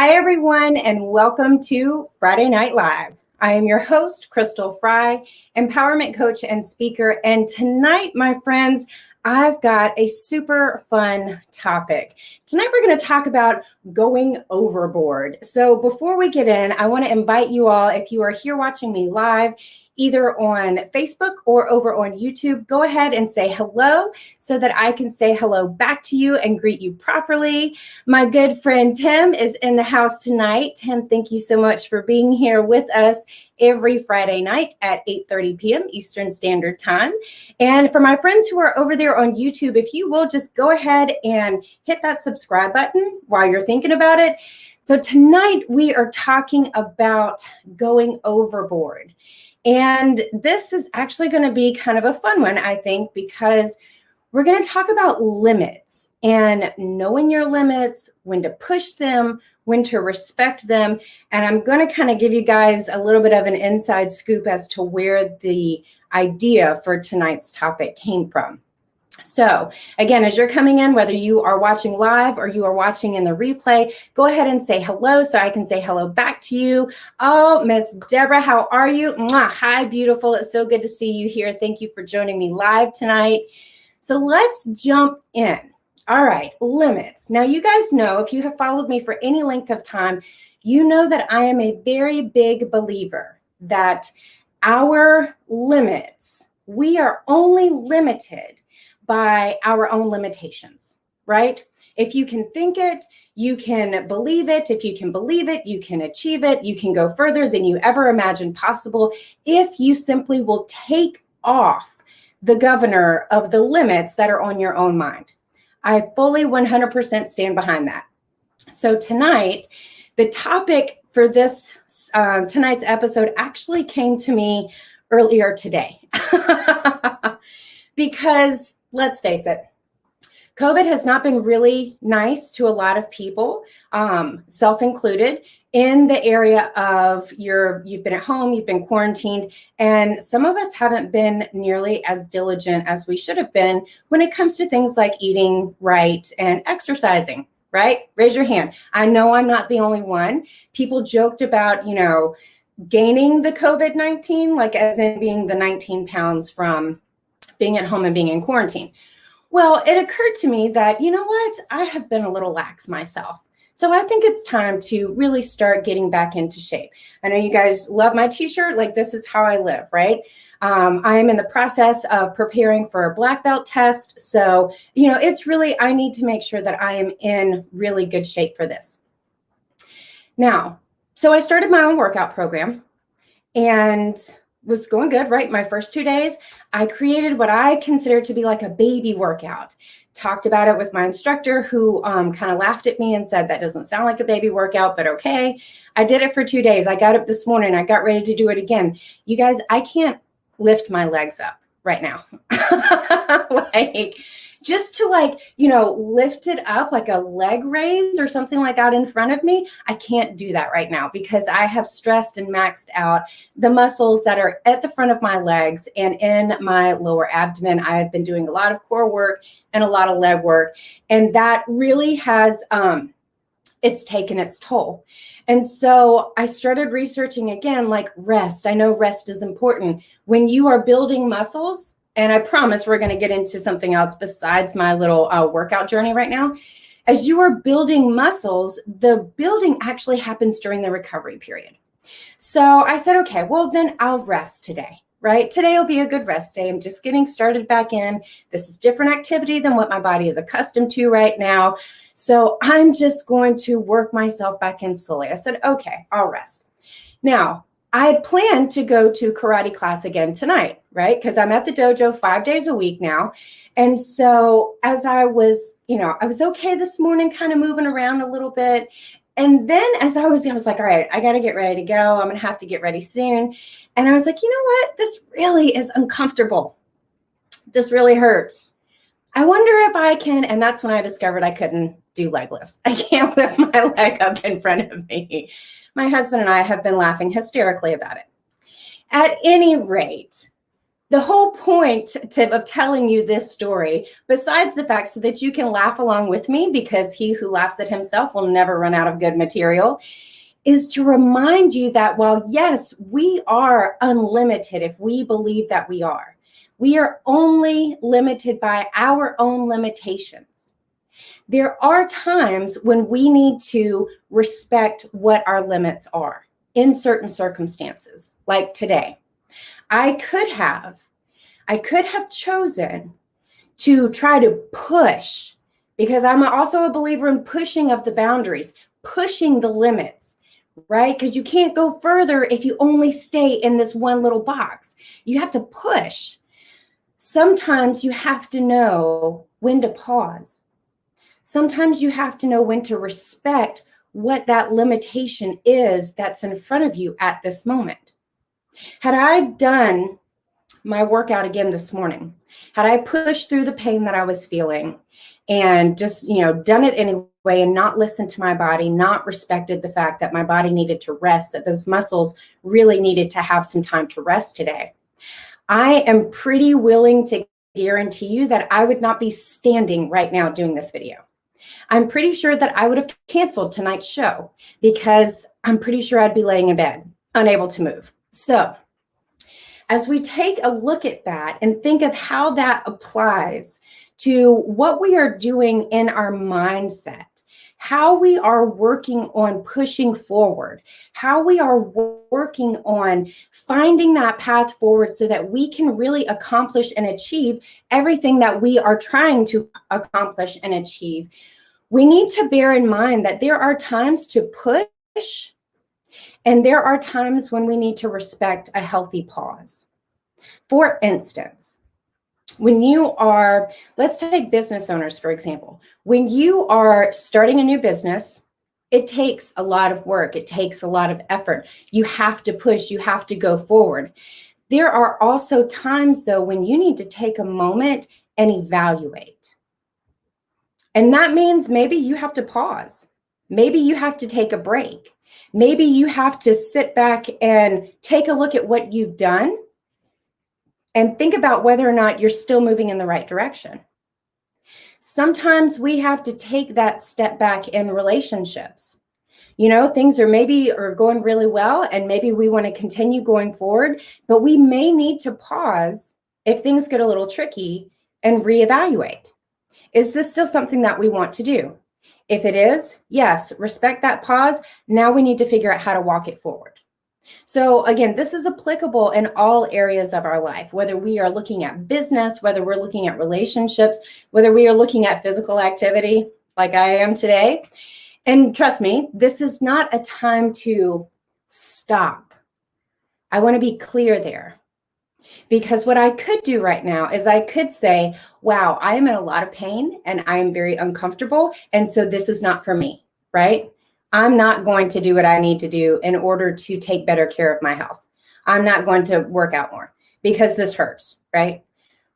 Hi, everyone, and welcome to Friday Night Live. I am your host, Crystal Fry, empowerment coach and speaker. And tonight, my friends, I've got a super fun topic. Tonight, we're going to talk about going overboard. So before we get in, I want to invite you all, if you are here watching me live, either on Facebook or over on YouTube, go ahead and say hello so that I can say hello back to you and greet you properly. My good friend Tim is in the house tonight. Tim, thank you so much for being here with us every Friday night at 8:30 p.m. Eastern Standard Time. And for my friends who are over there on YouTube, if you will just go ahead and hit that subscribe button while you're thinking about it. So tonight we are talking about going overboard. And this is actually going to be kind of a fun one, I think, because we're going to talk about limits and knowing your limits, when to push them, when to respect them. And I'm going to kind of give you guys a little bit of an inside scoop as to where the idea for tonight's topic came from. So again, as you're coming in, whether you are watching live or you are watching in the replay, go ahead and say hello so I can say hello back to you. Oh, Miss Deborah, how are you? Mwah. Hi, beautiful. It's so good to see you here. Thank you for joining me live tonight. So let's jump in. All right, limits. Now, you guys know, if you have followed me for any length of time, you know that I am a very big believer that our limits, we are only limited by our own limitations, right? If you can think it, you can believe it. If you can believe it, you can achieve it. You can go further than you ever imagined possible if you simply will take off the governor of the limits that are on your own mind. I fully 100% stand behind that. So tonight, the topic for this tonight's episode actually came to me earlier today because let's face it, COVID has not been really nice to a lot of people, self-included, in the area of you've been at home, you've been quarantined, and some of us haven't been nearly as diligent as we should have been when it comes to things like eating right and exercising, right? Raise your hand. I know I'm not the only one. People joked about, gaining the COVID-19, like as in being the 19 pounds from being at home and being in quarantine. Well, it occurred to me that, you know what? I have been a little lax myself. So I think it's time to really start getting back into shape. I know you guys love my t-shirt. Like, this is how I live, right? I am in the process of preparing for a black belt test. So, it's really, I need to make sure that I am in really good shape for this. Now, so I started my own workout program and was going good, right? My first 2 days, I created what I consider to be like a baby workout. Talked about it with my instructor, who kind of laughed at me and said, that doesn't sound like a baby workout, but okay. I did it for 2 days. I got up this morning. I got ready to do it again. You guys, I can't lift my legs up right now. Like, just to lift it up like a leg raise or something like that in front of me, I can't do that right now because I have stressed and maxed out the muscles that are at the front of my legs and in my lower abdomen. I have been doing a lot of core work and a lot of leg work, and that really has it's taken its toll. And so I started researching again, like rest. I know rest is important when you are building muscles. And I promise we're going to get into something else besides my little workout journey right now. As you are building muscles, the building actually happens during the recovery period. So I said, okay, well, then I'll rest today, right? Today will be a good rest day. I'm just getting started back in. This is different activity than what my body is accustomed to right now. So I'm just going to work myself back in slowly. I said, okay, I'll rest. Now, I had planned to go to karate class again tonight, right? Because I'm at the dojo 5 days a week now. And so as I was, I was okay this morning, kind of moving around a little bit. And then as I was like, all right, I got to get ready to go. I'm going to have to get ready soon. And I was like, you know what? This really is uncomfortable. This really hurts. I wonder if I can, and that's when I discovered I couldn't do leg lifts. I can't lift my leg up in front of me. My husband and I have been laughing hysterically about it. At any rate, the whole point of telling you this story, besides the fact so that you can laugh along with me, because he who laughs at himself will never run out of good material, is to remind you that while, yes, we are unlimited if we believe that we are only limited by our own limitations. There are times when we need to respect what our limits are in certain circumstances, like today. I could have chosen to try to push, because I'm also a believer in pushing of the boundaries, pushing the limits, right? Because you can't go further if you only stay in this one little box. You have to push. Sometimes you have to know when to pause. Sometimes you have to know when to respect what that limitation is that's in front of you at this moment. Had I done my workout again this morning, had I pushed through the pain that I was feeling and just, done it anyway and not listened to my body, not respected the fact that my body needed to rest, that those muscles really needed to have some time to rest today, I am pretty willing to guarantee you that I would not be standing right now doing this video. I'm pretty sure that I would have canceled tonight's show because I'm pretty sure I'd be laying in bed, unable to move. So as we take a look at that and think of how that applies to what we are doing in our mindset, how we are working on pushing forward, how we are working on finding that path forward so that we can really accomplish and achieve everything that we are trying to accomplish and achieve, we need to bear in mind that there are times to push and there are times when we need to respect a healthy pause. For instance, when you are, let's take business owners, for example. When you are starting a new business, it takes a lot of work. It takes a lot of effort. You have to push. You have to go forward. There are also times, though, when you need to take a moment and evaluate. And that means maybe you have to pause. Maybe you have to take a break. Maybe you have to sit back and take a look at what you've done and think about whether or not you're still moving in the right direction. Sometimes we have to take that step back in relationships. Things are going really well, and maybe we want to continue going forward, but we may need to pause if things get a little tricky and reevaluate. Is this still something that we want to do? If it is, yes, respect that pause. Now we need to figure out how to walk it forward. So again, this is applicable in all areas of our life, whether we are looking at business, whether we're looking at relationships, whether we are looking at physical activity like I am today. And trust me, this is not a time to stop. I want to be clear there. Because what I could do right now is I could say, wow, I am in a lot of pain and I am very uncomfortable. And so this is not for me, right? I'm not going to do what I need to do in order to take better care of my health. I'm not going to work out more because this hurts, right?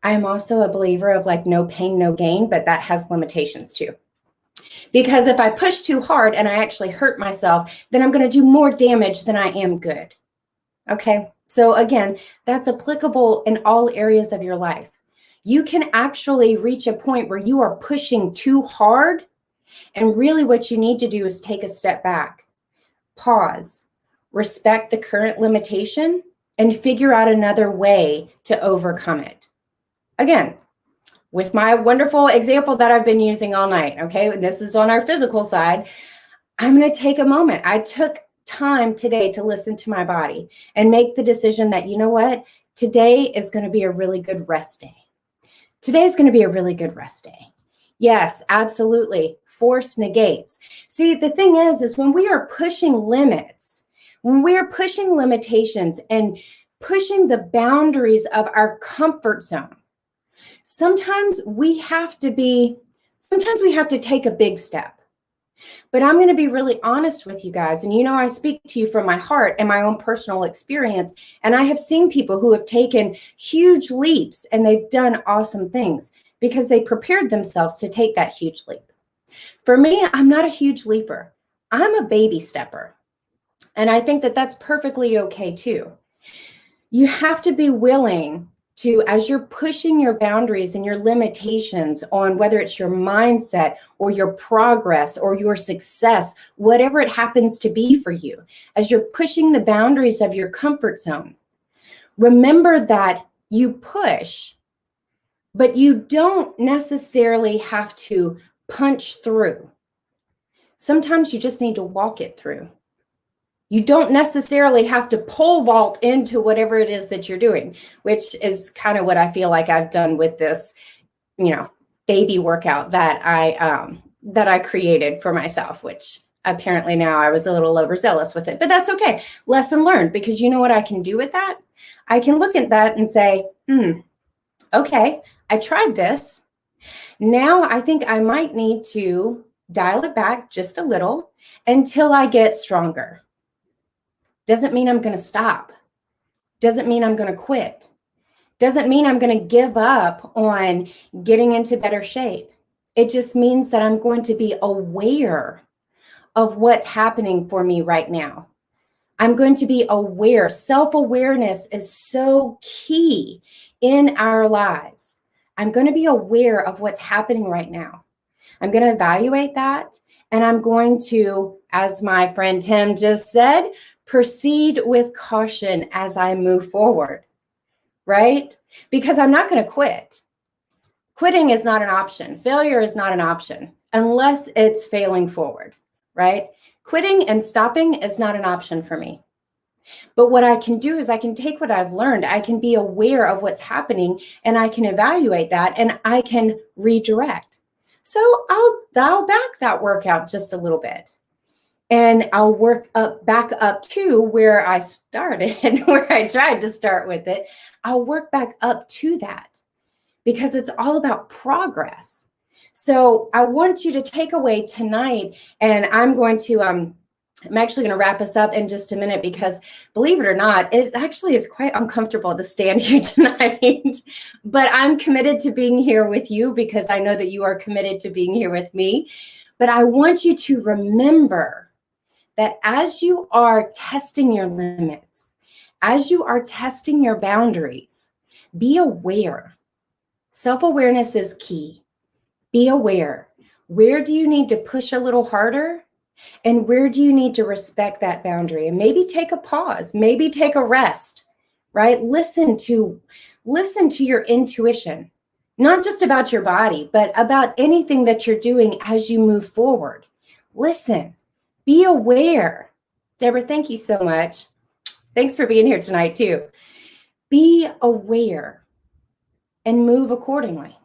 I am also a believer of no pain, no gain, but that has limitations too. Because if I push too hard and I actually hurt myself, then I'm going to do more damage than I am good. Okay? So again, that's applicable in all areas of your life. You can actually reach a point where you are pushing too hard, and really what you need to do is take a step back, pause, respect the current limitation, and figure out another way to overcome it. Again, with my wonderful example that I've been using all night, okay? This is on our physical side. I'm going to take a moment. I took time today to listen to my body and make the decision that, you know what? Today is going to be a really good rest day. Today's going to be a really good rest day. Yes, absolutely. Force negates. See, the thing is when we are pushing limits, when we are pushing limitations and pushing the boundaries of our comfort zone, sometimes we have to take a big step. But I'm going to be really honest with you guys. And I speak to you from my heart and my own personal experience. And I have seen people who have taken huge leaps and they've done awesome things because they prepared themselves to take that huge leap. For me, I'm not a huge leaper. I'm a baby stepper. And I think that that's perfectly okay too. You have to be willing to, as you're pushing your boundaries and your limitations on whether it's your mindset or your progress or your success, whatever it happens to be for you, as you're pushing the boundaries of your comfort zone, remember that you push, but you don't necessarily have to punch through. Sometimes you just need to walk it through. You don't necessarily have to pole vault into whatever it is that you're doing, which is kind of what I feel like I've done with this, baby workout that I created for myself, which apparently now I was a little overzealous with it, but that's okay. Lesson learned, because you know what I can do with that? I can look at that and say, okay, I tried this. Now I think I might need to dial it back just a little until I get stronger. Doesn't mean I'm going to stop. Doesn't mean I'm going to quit. Doesn't mean I'm going to give up on getting into better shape. It just means that I'm going to be aware of what's happening for me right now. I'm going to be aware. Self-awareness is so key in our lives. I'm going to be aware of what's happening right now. I'm going to evaluate that, and I'm going to, as my friend Tim just said, proceed with caution as I move forward, right? Because I'm not going to quit. Quitting is not an option. Failure is not an option unless it's failing forward, right? Quitting and stopping is not an option for me. But what I can do is I can take what I've learned. I can be aware of what's happening, and I can evaluate that, and I can redirect. So I'll dial back that workout just a little bit. And I'll work back up to where I started, where I tried to start with it. I'll work back up to that, because it's all about progress. So I want you to take away tonight, and I'm actually going to wrap us up in just a minute, because believe it or not, it actually is quite uncomfortable to stand here tonight, but I'm committed to being here with you because I know that you are committed to being here with me. But I want you to remember that as you are testing your limits, as you are testing your boundaries, be aware. Self-awareness is key. Be aware. Where do you need to push a little harder? And where do you need to respect that boundary? And maybe take a pause, maybe take a rest, right? Listen to your intuition, not just about your body, but about anything that you're doing as you move forward. Listen. Be aware. Deborah, thank you so much. Thanks for being here tonight too. Be aware and move accordingly.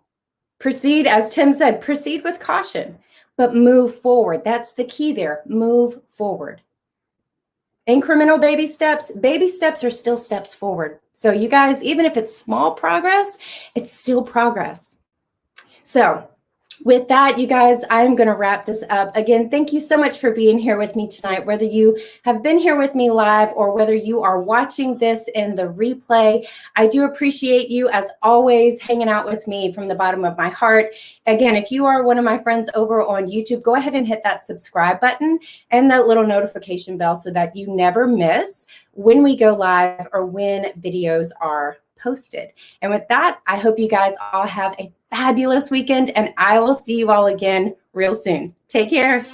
Proceed, as Tim said, proceed with caution, but move forward. That's the key there. Move forward. Incremental baby steps are still steps forward. So you guys, even if it's small progress, it's still progress. So with that, you guys, I'm going to wrap this up. Again, thank you so much for being here with me tonight, whether you have been here with me live or whether you are watching this in the replay. I do appreciate you, as always, hanging out with me from the bottom of my heart. Again, if you are one of my friends over on YouTube, go ahead and hit that subscribe button and that little notification bell so that you never miss when we go live or when videos are posted. And with that, I hope you guys all have a fabulous weekend, and I will see you all again real soon. Take care.